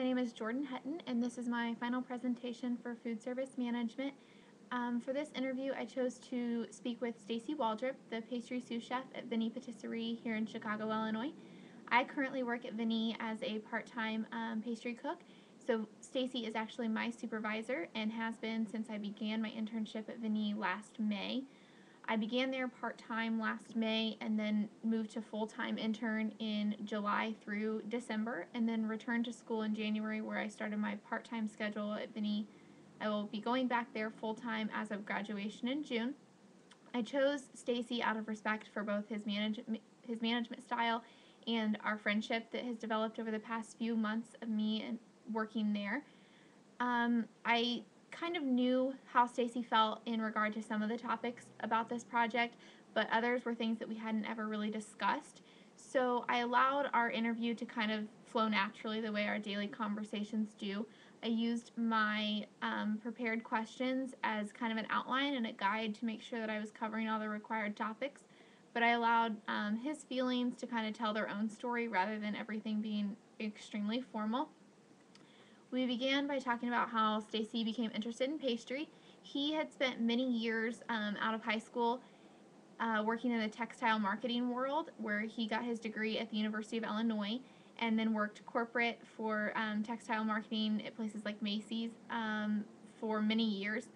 my name is Jordan Hutton, and this is my final presentation for food service management. For this interview, I chose to speak with Stacy Waldrop, the pastry sous chef at Vinnie Patisserie here in Chicago, Illinois. I currently work at Vinnie as a part-time pastry cook, so Stacy is actually my supervisor and has been since I began my internship at Vinnie last May. I began there part-time last May and then moved to full-time intern in July through December, and then returned to school in January where I started my part-time schedule at Vinnie. I will be going back there full-time as of graduation in June. I chose Stacy out of respect for both his management style and our friendship that has developed over the past few months of me and working there. I kind of knew how Stacy felt in regard to some of the topics about this project, but others were things that we hadn't ever really discussed. So I allowed our interview to kind of flow naturally the way our daily conversations do. I used my prepared questions as kind of an outline and a guide to make sure that I was covering all the required topics, but I allowed his feelings to kind of tell their own story rather than everything being extremely formal. We began by talking about how Stacy became interested in pastry. He had spent many years out of high school working in the textile marketing world, where he got his degree at the University of Illinois and then worked corporate for textile marketing at places like Macy's for many years.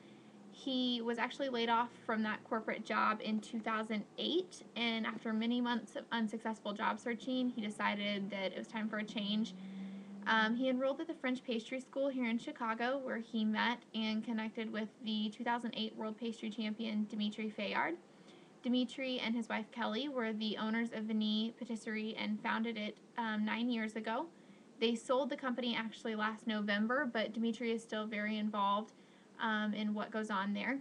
He was actually laid off from that corporate job in 2008, and after many months of unsuccessful job searching, he decided that it was time for a change. He enrolled at the French Pastry School here in Chicago, where he met and connected with the 2008 World Pastry Champion Dimitri Fayard. Dimitri and his wife Kelly were the owners of Vinnie Patisserie and founded it 9 years ago. They sold the company actually last November, but Dimitri is still very involved in what goes on there.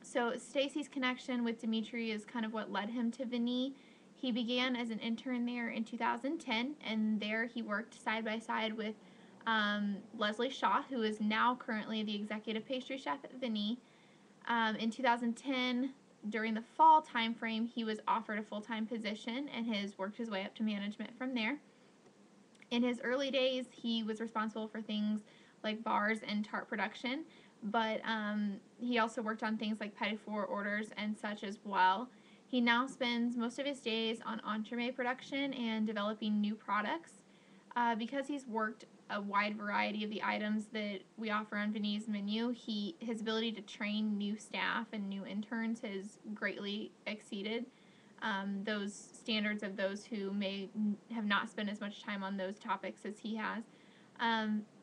So Stacy's connection with Dimitri is kind of what led him to Vinnie. He began as an intern there in 2010, and there he worked side by side with Leslie Shaw, who is now currently the executive pastry chef at Vinnie. In 2010, during the fall timeframe, he was offered a full-time position and has worked his way up to management from there. In his early days, he was responsible for things like bars and tart production, but he also worked on things like petit four orders and such as well. He now spends most of his days on entremet production and developing new products. Because he's worked a wide variety of the items that we offer on Vinnie's menu, his ability to train new staff and new interns has greatly exceeded those standards of those who may have not spent as much time on those topics as he has.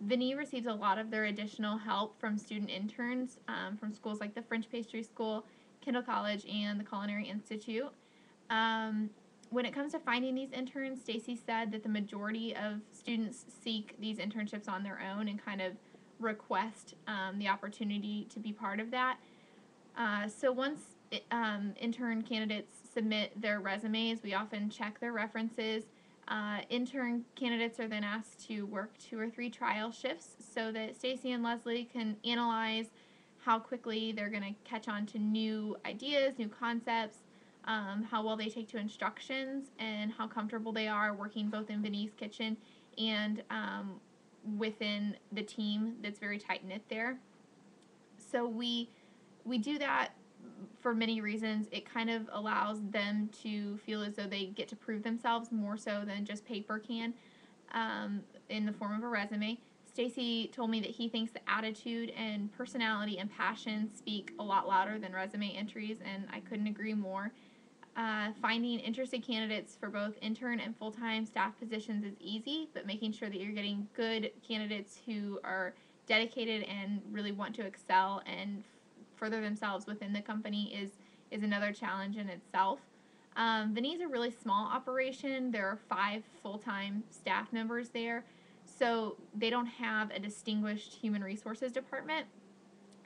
Vinnie receives a lot of their additional help from student interns from schools like the French Pastry School, Kendall College, and the Culinary Institute. When it comes to finding these interns, Stacy said that the majority of students seek these internships on their own and kind of request the opportunity to be part of that. So once intern candidates submit their resumes, we often check their references. Intern candidates are then asked to work 2 or 3 trial shifts so that Stacy and Leslie can analyze how quickly they're going to catch on to new ideas, new concepts, how well they take to instructions, and how comfortable they are working both in Vinnie's kitchen and within the team that's very tight-knit there. So we do that for many reasons. It kind of allows them to feel as though they get to prove themselves more so than just paper can in the form of a resume. Stacy told me that he thinks the attitude and personality and passion speak a lot louder than resume entries, and I couldn't agree more. Finding interested candidates for both intern and full-time staff positions is easy, but making sure that you're getting good candidates who are dedicated and really want to excel and further themselves within the company is another challenge in itself. Vinnie's a really small operation. There are 5 full-time staff members there, so they don't have a distinguished human resources department.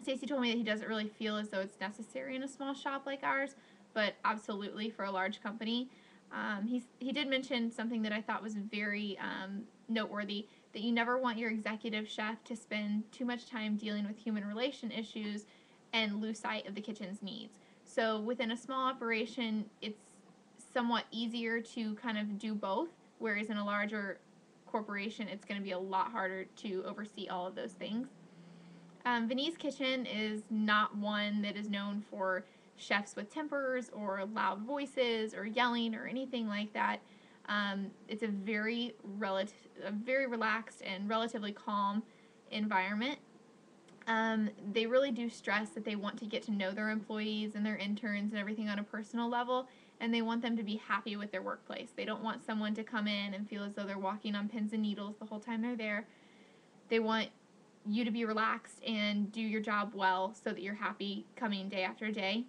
Stacy told me that he doesn't really feel as though it's necessary in a small shop like ours, but absolutely for a large company. He did mention something that I thought was very noteworthy, that you never want your executive chef to spend too much time dealing with human relation issues and lose sight of the kitchen's needs. So within a small operation, it's somewhat easier to kind of do both, whereas in a larger corporation, it's going to be a lot harder to oversee all of those things. Vinny's Kitchen is not one that is known for chefs with tempers or loud voices or yelling or anything like that. It's a very relaxed and relatively calm environment. They really do stress that they want to get to know their employees and their interns and everything on a personal level, and they want them to be happy with their workplace. They don't want someone to come in and feel as though they're walking on pins and needles the whole time they're there. They want you to be relaxed and do your job well so that you're happy coming day after day.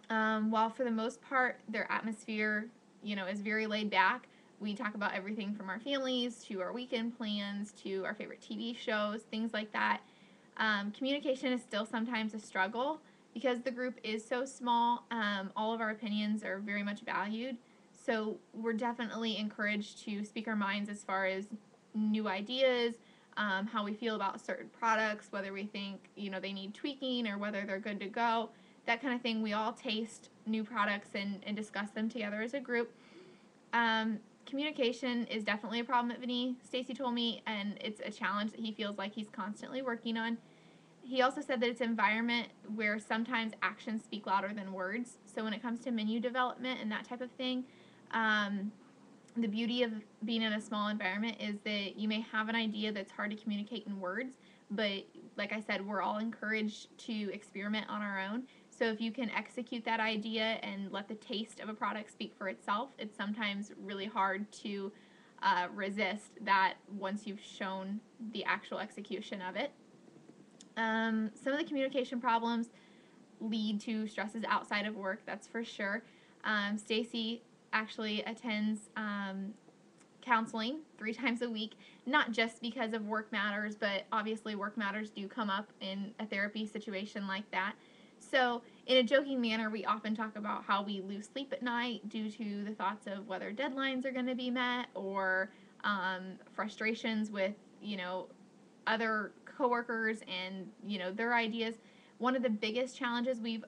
While for the most part their atmosphere, is very laid back. We talk about everything from our families to our weekend plans to our favorite TV shows, things like that. Communication is still sometimes a struggle because the group is so small. All of our opinions are very much valued, so we're definitely encouraged to speak our minds as far as new ideas, how we feel about certain products, whether we think they need tweaking or whether they're good to go, that kind of thing. We all taste new products and discuss them together as a group. Communication is definitely a problem at Vinny, Stacy told me, and it's a challenge that he feels like he's constantly working on. He also said that it's an environment where sometimes actions speak louder than words. So when it comes to menu development and that type of thing, the beauty of being in a small environment is that you may have an idea that's hard to communicate in words, but like I said, we're all encouraged to experiment on our own. So if you can execute that idea and let the taste of a product speak for itself, it's sometimes really hard to resist that once you've shown the actual execution of it. Some of the communication problems lead to stresses outside of work, that's for sure. Stacy actually attends counseling 3 times a week, not just because of work matters, but obviously work matters do come up in a therapy situation like that. So in a joking manner, we often talk about how we lose sleep at night due to the thoughts of whether deadlines are going to be met or frustrations with, other coworkers and, their ideas. One of the biggest challenges we've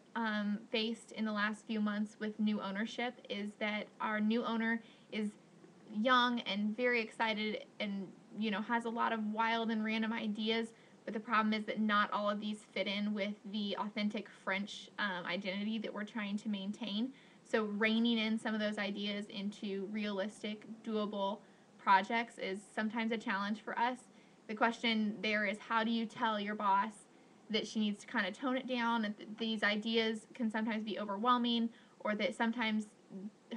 faced in the last few months with new ownership is that our new owner is young and very excited and, has a lot of wild and random ideas. But the problem is that not all of these fit in with the authentic French identity that we're trying to maintain. So reining in some of those ideas into realistic, doable projects is sometimes a challenge for us. The question there is, how do you tell your boss that she needs to kind of tone it down, and these ideas can sometimes be overwhelming, or that sometimes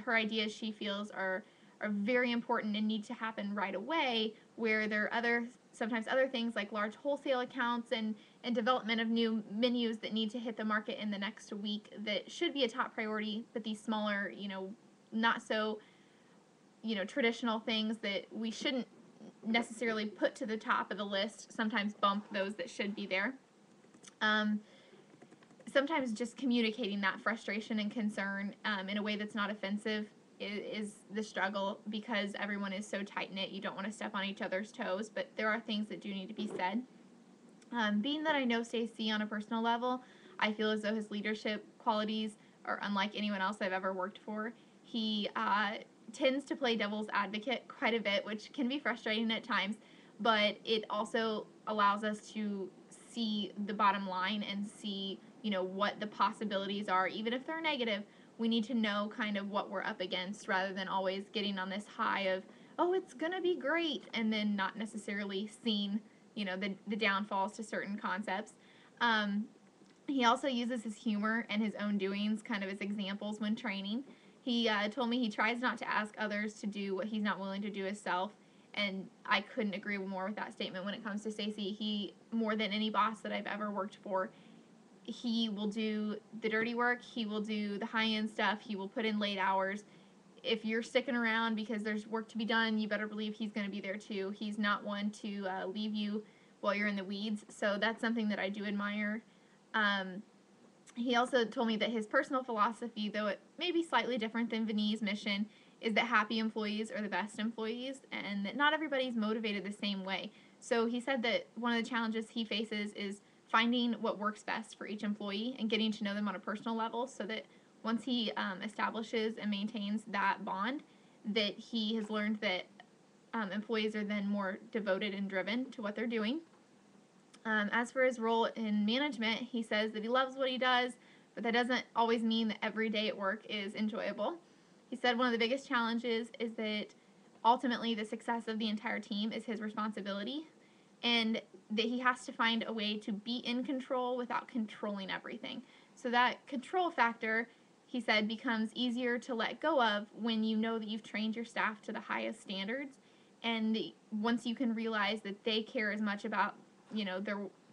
her ideas she feels are very important and need to happen right away, where there are sometimes other things like large wholesale accounts and development of new menus that need to hit the market in the next week that should be a top priority, but these smaller, not so, traditional things that we shouldn't necessarily put to the top of the list sometimes bump those that should be there. Sometimes just communicating that frustration and concern in a way that's not offensive is the struggle, because everyone is so tight-knit. You don't want to step on each other's toes, but there are things that do need to be said. Being that I know Stacy on a personal level, I feel as though his leadership qualities are unlike anyone else I've ever worked for. He tends to play devil's advocate quite a bit, which can be frustrating at times, but it also allows us to see the bottom line and see, what the possibilities are. Even if they're negative, we need to know kind of what we're up against rather than always getting on this high of, oh, it's gonna be great, and then not necessarily seeing, the downfalls to certain concepts. He also uses his humor and his own doings kind of as examples when training. He told me he tries not to ask others to do what he's not willing to do himself, and I couldn't agree more with that statement when it comes to Stacy. He, more than any boss that I've ever worked for, he will do the dirty work, he will do the high-end stuff, he will put in late hours. If you're sticking around because there's work to be done, you better believe he's going to be there too. He's not one to leave you while you're in the weeds, so that's something that I do admire. He also told me that his personal philosophy, though it may be slightly different than Vinny's mission, is that happy employees are the best employees, and that not everybody's motivated the same way. So he said that one of the challenges he faces is finding what works best for each employee and getting to know them on a personal level, so that once he establishes and maintains that bond, that he has learned that employees are then more devoted and driven to what they're doing. As for his role in management, he says that he loves what he does, but that doesn't always mean that every day at work is enjoyable. He said one of the biggest challenges is that ultimately the success of the entire team is his responsibility, and that he has to find a way to be in control without controlling everything. So that control factor, he said, becomes easier to let go of when you know that you've trained your staff to the highest standards, and once you can realize that they care as much about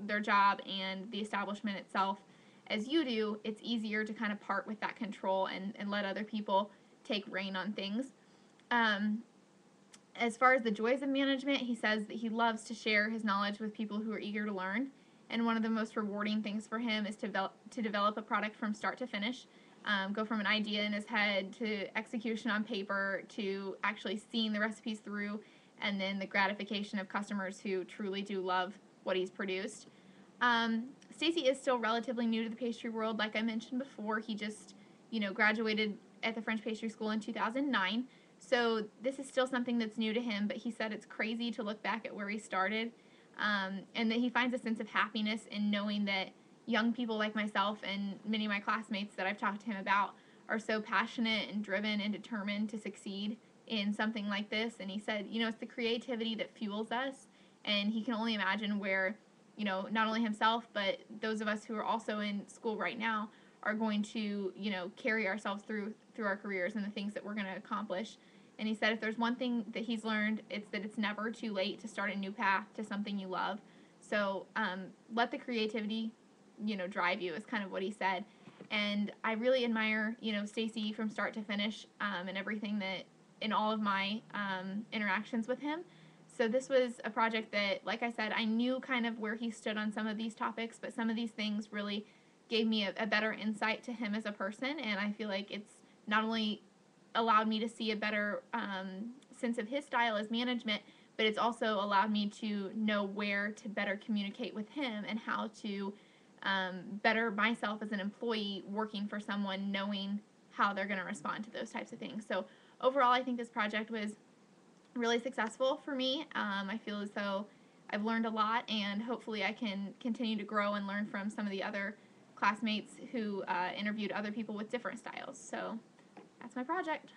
their job and the establishment itself as you do, it's easier to kind of part with that control and let other people take reign on things. As far as the joys of management, he says that he loves to share his knowledge with people who are eager to learn. And one of the most rewarding things for him is to develop a product from start to finish, go from an idea in his head to execution on paper to actually seeing the recipes through, and then the gratification of customers who truly do love what he's produced. Stacy is still relatively new to the pastry world. Like I mentioned before, he just graduated at the French pastry school in 2009. So this is still something that's new to him, but he said it's crazy to look back at where he started, and that he finds a sense of happiness in knowing that young people like myself and many of my classmates that I've talked to him about are so passionate and driven and determined to succeed in something like this. And he said, it's the creativity that fuels us, and he can only imagine where, not only himself, but those of us who are also in school right now are going to, carry ourselves through our careers and the things that we're going to accomplish. And he said if there's one thing that he's learned, it's that it's never too late to start a new path to something you love. So let the creativity, drive you, is kind of what he said. And I really admire, Stacy from start to finish, and everything that in all of my interactions with him. So this was a project that, like I said, I knew kind of where he stood on some of these topics, but some of these things really gave me a better insight to him as a person, and I feel like it's not only allowed me to see a better sense of his style as management, but it's also allowed me to know where to better communicate with him and how to better myself as an employee working for someone, knowing how they're going to respond to those types of things. So overall, I think this project was really successful for me. I feel as though I've learned a lot, and hopefully I can continue to grow and learn from some of the other classmates who interviewed other people with different styles. So that's my project.